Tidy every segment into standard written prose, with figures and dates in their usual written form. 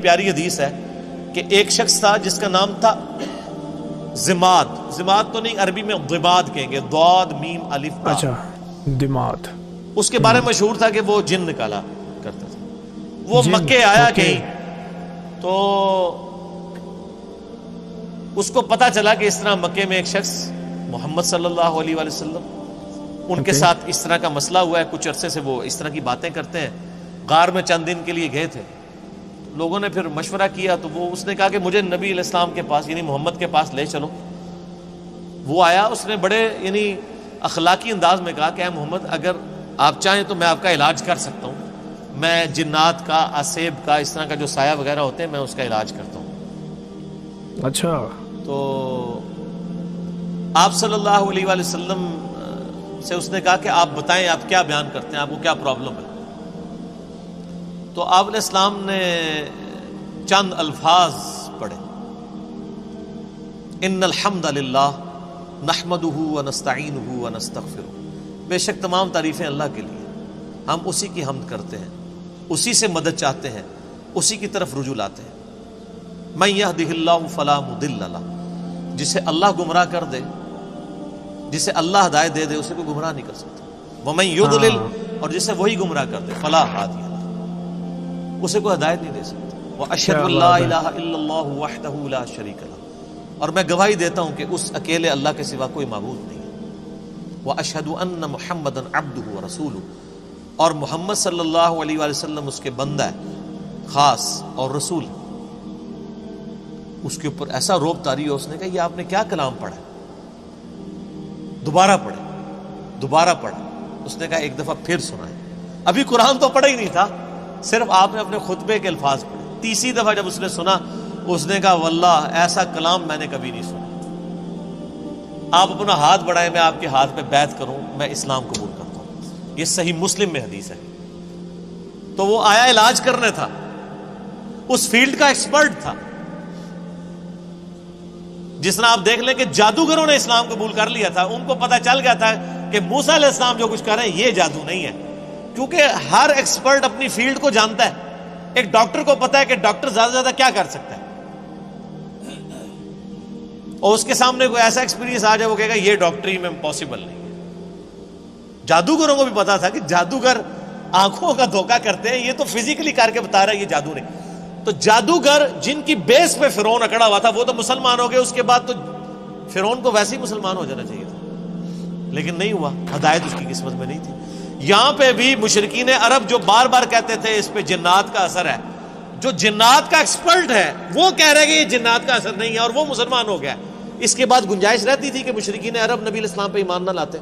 پیاری حدیث ہے کہ ایک شخص تھا جس کا نام تھا زماد. زماد تو نہیں، عربی میں ضباد کہیں گے، ضاد میم الف با. اچھا دماد. اس کے بارے میں مشہور تھا کہ وہ جن نکالا کرتا تھا. وہ مکے آیا کہیں تو اس کو پتا چلا کہ اس طرح مکے میں ایک شخص محمد صلی اللہ علیہ وآلہ وسلم ان کے ساتھ اس طرح کا مسئلہ ہوا ہے. کچھ عرصے سے وہ اس طرح کی باتیں کرتے ہیں. غار میں چند دن کے لیے گئے تھے. لوگوں نے پھر مشورہ کیا تو اس نے کہا کہ مجھے نبی علیہ السلام کے پاس یعنی محمد کے پاس لے چلو. وہ آیا، اس نے بڑے یعنی اخلاقی انداز میں کہا کہ اے محمد، اگر آپ چاہیں تو میں آپ کا علاج کر سکتا ہوں. میں جنات کا، اسیب کا، اس طرح کا جو سایہ وغیرہ ہوتے ہیں میں اس کا علاج کرتا ہوں. اچھا. تو آپ صلی اللہ علیہ وآلہ وسلم سے اس نے کہا کہ آپ بتائیں آپ کیا بیان کرتے ہیں، آپ کو کیا پرابلم ہے. تو آپ علیہ السلام نے چند الفاظ پڑھے: ان الحمد للہ نحمدہ ونستعینہ ونستغفرہ. بے شک تمام تعریفیں اللہ کے لیے، ہم اسی کی حمد کرتے ہیں، اسی سے مدد چاہتے ہیں، اسی کی طرف رجوع لاتے ہیں. من یہدہ اللہ فلا مضل لہ. جسے اللہ گمراہ کر دے، جسے اللہ ہدایت دے دے، اسے کوئی گمراہ نہیں کر سکتا. ومن یضلل، اور جسے وہی گمراہ کر دے، فلا ہادی لہ، اسے کوئی ہدایت نہیں دے سکتا. واشہد ان لا الہ الا اللہ وحدہ لا شریک لہ. اور میں گواہی دیتا ہوں کہ اس اکیلے اللہ کے سوا کوئی معبود نہیں ہے. واشہد ان محمدا عبدہ ورسولہ. اور محمد صلی اللہ علیہ وآلہ وسلم اس کے بندہ ہے خاص اور رسول. اس کے اوپر ایسا روب طاری ہو، اس نے کہا یہ آپ نے کیا کلام پڑھا؟ دوبارہ پڑھے، دوبارہ پڑھا. اس نے کہا ایک دفعہ پھر سنائے. ابھی قرآن تو پڑھا ہی نہیں تھا، صرف آپ نے اپنے خطبے کے الفاظ پڑھے. تیسری دفعہ جب اس نے سنا، اس نے کہا واللہ ایسا کلام میں نے کبھی نہیں سنا. آپ اپنا ہاتھ بڑھائیں، میں آپ کے ہاتھ پہ بیعت کروں، میں اسلام قبول کرتا ہوں. یہ صحیح مسلم میں حدیث ہے. تو وہ آیا علاج کرنے تھا، اس فیلڈ کا ایکسپرٹ تھا. جس طرح آپ دیکھ لیں کہ جادوگروں نے اسلام قبول کر لیا تھا، ان کو پتہ چل گیا تھا کہ موسیٰ علیہ السلام جو کچھ کر رہے ہیں یہ جادو نہیں ہے. کیونکہ ہر ایکسپرٹ اپنی فیلڈ کو جانتا ہے. ایک ڈاکٹر کو پتا ہے کہ ڈاکٹر زیادہ سے زیادہ کیا کر سکتا ہے، اور اس کے سامنے کوئی ایسا ایکسپیرینس آ جائے وہ کہے گا یہ ڈاکٹری میں پاسبل نہیں ہے. جادوگروں کو بھی پتا تھا کہ جادوگر آنکھوں کا دھوکہ کرتے ہیں، یہ تو فزیکلی کر کے بتا رہا ہے یہ جادو نہیں. تو جادوگر جن کی بیس پہ فرعون اکڑا ہوا تھا وہ تو مسلمان ہو گئے. اس کے بعد تو فرعون کو ویسے ہی مسلمان ہو جانا چاہیے تھا، لیکن نہیں ہوا. ہدایت اس کی قسمت میں نہیں تھی. یہاں پہ بھی مشرکین عرب جو بار بار کہتے تھے اس پہ جنات کا اثر ہے، جو جنات کا ایکسپرٹ ہے وہ کہہ رہے کہ یہ جنات کا اثر نہیں ہے، اور وہ مسلمان ہو گیا. اس کے بعد گنجائش رہتی تھی کہ مشرکین عرب نبی علیہ السلام پہ ایمان نہ لاتے،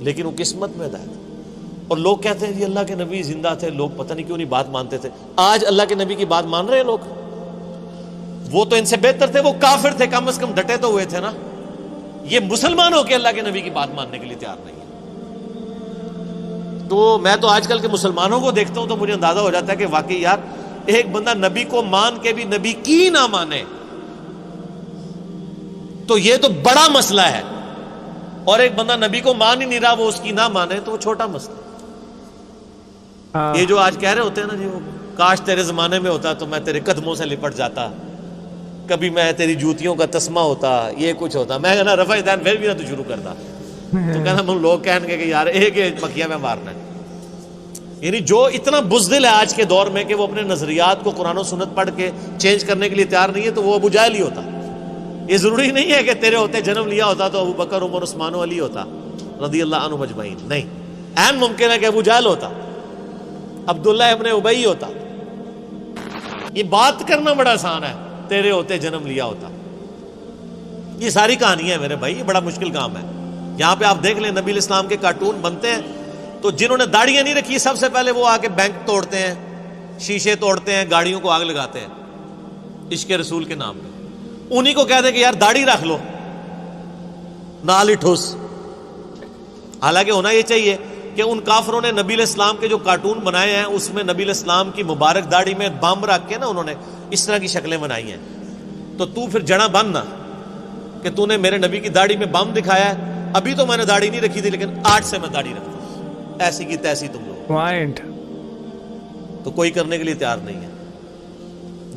لیکن وہ قسمت میں ہدایت. اور لوگ کہتے ہیں جی اللہ کے نبی زندہ تھے، لوگ پتہ نہیں کیوں نہیں بات مانتے تھے. آج اللہ کے نبی کی بات مان رہے ہیں لوگ. وہ تو ان سے بہتر تھے، وہ کافر تھے، کم از کم ڈٹے تو ہوئے تھے نا. یہ مسلمان ہو کے اللہ کے نبی کی بات ماننے کے لیے تیار نہیں ہے. تو میں تو آج کل کے مسلمانوں کو دیکھتا ہوں تو مجھے اندازہ ہو جاتا ہے کہ واقعی یار ایک بندہ نبی کو مان کے بھی نبی کی نہ مانے تو یہ تو بڑا مسئلہ ہے، اور ایک بندہ نبی کو مان ہی نہیں رہا وہ اس کی نہ مانے تو وہ چھوٹا مسئلہ ہے. یہ جو آج کہہ رہے ہوتے ہیں نا جی وہ کاش تیرے زمانے میں ہوتا تو میں تیرے قدموں سے لپٹ جاتا، کبھی میں تیری جوتیوں کا تسمہ ہوتا، یہ کچھ ہوتا. میں کہنا رفع دین پھر بھی نہ تو شروع کرتا. تو کہنا من لوگ کہیں گے کہ یار ایک مکھیاں میں مارنا ہے. یعنی جو اتنا بزدل ہے آج کے دور میں کہ وہ اپنے نظریات کو قرآن و سنت پڑھ کے چینج کرنے کے لیے تیار نہیں ہے، تو وہ ابو جہل ہی ہوتا. یہ ضروری نہیں ہے کہ تیرے ہوتے جنم لیا ہوتا تو ابو بکر، عمر، عثمان و علی ہوتا رضی اللہ عنہ مجمعین. نہیں، عین ممکن ہے کہ ابو جہل ہوتا، عبداللہ ابن ابی ہوتا. یہ بات کرنا بڑا آسان ہے، تیرے ہوتے جنم لیا ہوتا. یہ ساری کہانی ہے میرے بھائی، یہ بڑا مشکل کام ہے. یہاں پہ آپ دیکھ لیں نبی علیہ السلام کے کارٹون بنتے ہیں تو جنہوں نے داڑیاں نہیں رکھی سب سے پہلے وہ آ کے بینک توڑتے ہیں، شیشے توڑتے ہیں، گاڑیوں کو آگ لگاتے ہیں عشق رسول کے نام پہ. انہی کو کہتے ہیں کہ یار داڑھی رکھ لو، نال ہی ٹھوس. حالانکہ ہونا یہ چاہیے کہ ان کافروں نے نبی علیہ السلام کے جو کارٹون بنائے ہیں اس میں نبی علیہ السلام کی مبارک داڑھی میں بم رکھ کے نا انہوں نے اس طرح کی شکلیں بنائی ہیں. تو پھر جڑا بن نا کہ تو نے میرے نبی کی داڑھی میں بم دکھایا ہے. ابھی تو میں نے داڑھی نہیں رکھی تھی لیکن آج سے میں داڑھی رکھتا ہوں. ایسی کی تیسی تم لوگ. تو کوئی کرنے کے لیے تیار نہیں ہے.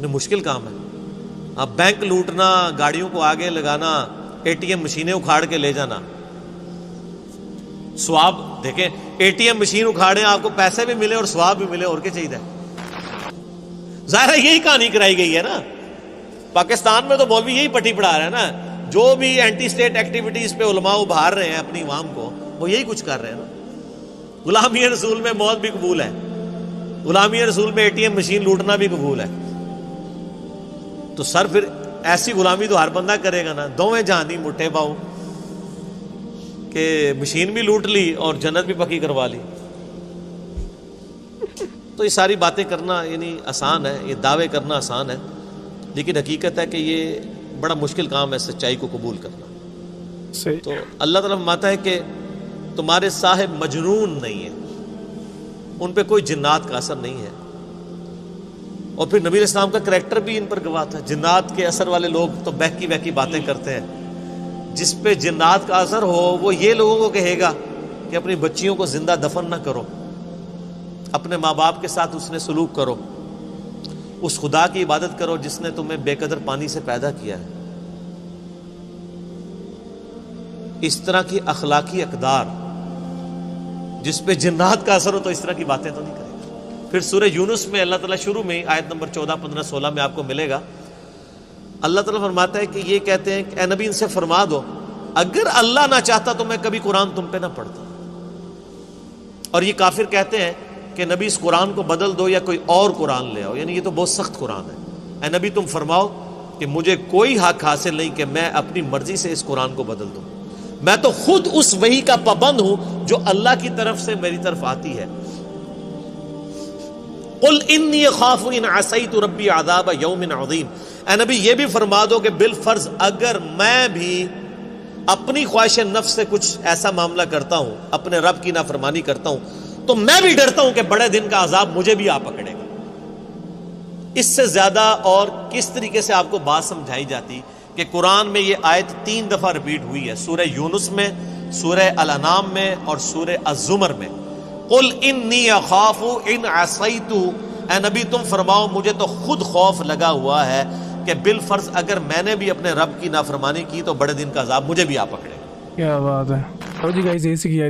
یہ مشکل کام ہے. اب بینک لوٹنا، گاڑیوں کو آگے لگانا، اے ٹی ایم مشینیں اکھاڑ کے لے جانا، ثواب دیکھیں، اے ٹی ایم مشین اکھاڑیں آپ کو پیسے بھی ملے اور ثواب بھی ملے، اور کیا چاہیے. ظاہر ہے یہی کہانی کرائی گئی ہے نا. پاکستان میں تو مولوی یہی پٹی پڑھا رہے ہیں نا. جو بھی اینٹی اسٹیٹ ایکٹیویٹیز پہ علماء ابھار رہے ہیں اپنی عوام کو، وہ یہی کچھ کر رہے ہیں نا. غلامی رسول میں موت بھی قبول ہے، غلامی رسول میں اے ٹی ایم مشین لوٹنا بھی قبول ہے. تو سر پھر ایسی غلامی تو ہر بندہ کرے گا نا. دوویں جہانی مٹھے پاؤ کہ مشین بھی لوٹ لی اور جنت بھی پکی کروا لی. تو یہ ساری باتیں کرنا یعنی آسان ہے، یہ دعوے کرنا آسان ہے، لیکن حقیقت ہے کہ یہ بڑا مشکل کام ہے سچائی کو قبول کرنا. صحیح. تو اللہ تعالیٰ فرماتا ہے کہ تمہارے صاحب مجنون نہیں ہیں، ان پہ کوئی جنات کا اثر نہیں ہے. اور پھر نبی علیہ السلام کا کریکٹر بھی ان پر گواہ تھا. جنات کے اثر والے لوگ تو بہکی بہکی باتیں کرتے ہیں. جس پہ جنات کا اثر ہو وہ یہ لوگوں کو کہے گا کہ اپنی بچیوں کو زندہ دفن نہ کرو، اپنے ماں باپ کے ساتھ اس نے سلوک کرو، اس خدا کی عبادت کرو جس نے تمہیں بے قدر پانی سے پیدا کیا ہے. اس طرح کی اخلاقی اقدار جس پہ جنات کا اثر ہو تو اس طرح کی باتیں تو نہیں کرے گا. پھر سورہ یونس میں اللہ تعالیٰ شروع میں آیت نمبر 14، 15، 16 میں آپ کو ملے گا. اللہ تعالیٰ فرماتا ہے کہ یہ کہتے ہیں کہ اے نبی ان سے فرما دو اگر اللہ نہ چاہتا تو میں کبھی قرآن تم پہ نہ پڑھتا. اور یہ کافر کہتے ہیں کہ نبی اس قرآن کو بدل دو یا کوئی اور قرآن لے آؤ، یعنی یہ تو بہت سخت قرآن ہے. اے نبی تم فرماؤ کہ مجھے کوئی حق حاصل نہیں کہ میں اپنی مرضی سے اس قرآن کو بدل دوں. میں تو خود اس وحی کا پابند ہوں جو اللہ کی طرف سے میری طرف آتی ہے. قل انی اخاف ان عصیت ربی عذاب یوم عظیم. اے نبی یہ بھی فرما دو کہ بالفرض اگر میں بھی اپنی خواہش نفس سے کچھ ایسا معاملہ کرتا ہوں، اپنے رب کی نافرمانی کرتا ہوں، تو میں بھی ڈرتا ہوں کہ بڑے دن کا عذاب مجھے بھی آ پکڑے گا. اس سے زیادہ اور کس طریقے سے آپ کو بات سمجھائی جاتی کہ قرآن میں یہ آیت 3 دفعہ ریپیٹ ہوئی ہے، سورہ یونس میں، سورہ الانعام میں اور سورہ الزمر میں. قل انی اخاف ان عصیت. اے نبی تم فرماؤ مجھے تو خود خوف لگا ہوا ہے کہ بالفرض اگر میں نے بھی اپنے رب کی نافرمانی کی تو بڑے دن کا عذاب مجھے بھی آ پکڑے گا. کیا بات ہے. جی گائز ایسی کی